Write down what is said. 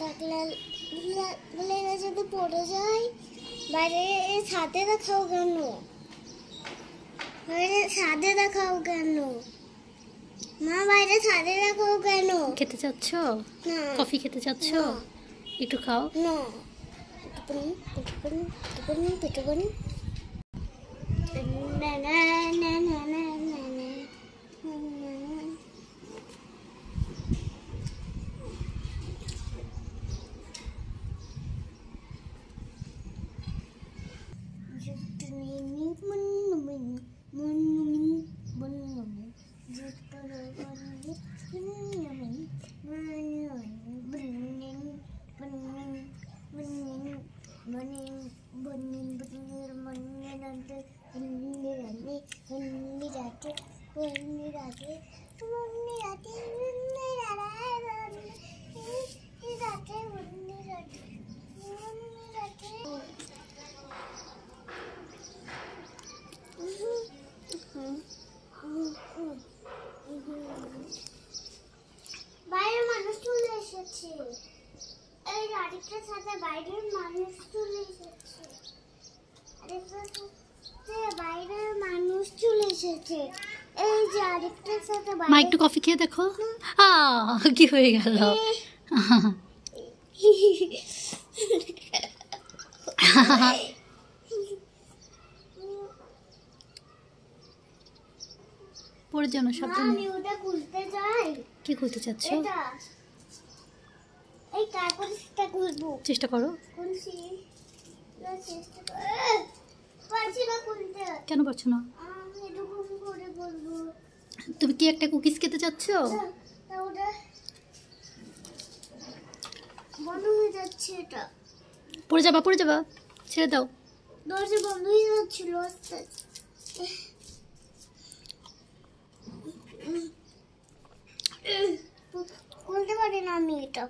থাকলে যদি পড়ে যায় বাইরে ছাদে দেখাও কেন? বাইরে ছাদে দেখাও কেন? মা বাইরে ছাদে দেখাও কেন? খেতে চাচ্ছ? না। কফি খেতে চাচ্ছ? একটু খাও না। পিটুকুন না না না না না না না। বাইরের মানুষ চলে এসেছে। এই আরেকটার সাথে বাইরের মানুষ চলে এসেছে। বাইরের মানুষ চলে এসেছে। এই যে আরেকটার সাথে মা একটু কফি খেয়ে দেখো। কি হয়ে গেল? পড়ে যেন সাবধানে। আমি ওটা খুলতে চাই। কি খুলতে চাচ্ছ? এটা এই কাগজটা খুলবো। চেষ্টা করো। খুলছি। পারছি না খুলতে। কেন পারছো না? আমি এরকম করে বলবো। তুমি কি একটা কুকিজ খেতে চাচ্ছ? ওটা বন্ধ হয়ে যাচ্ছে। এটা পড়ে যাবা ছেড়ে দাও। দরজা বন্ধ হয়ে যাচ্ছিল। খুলতে পারি না আমি এটা।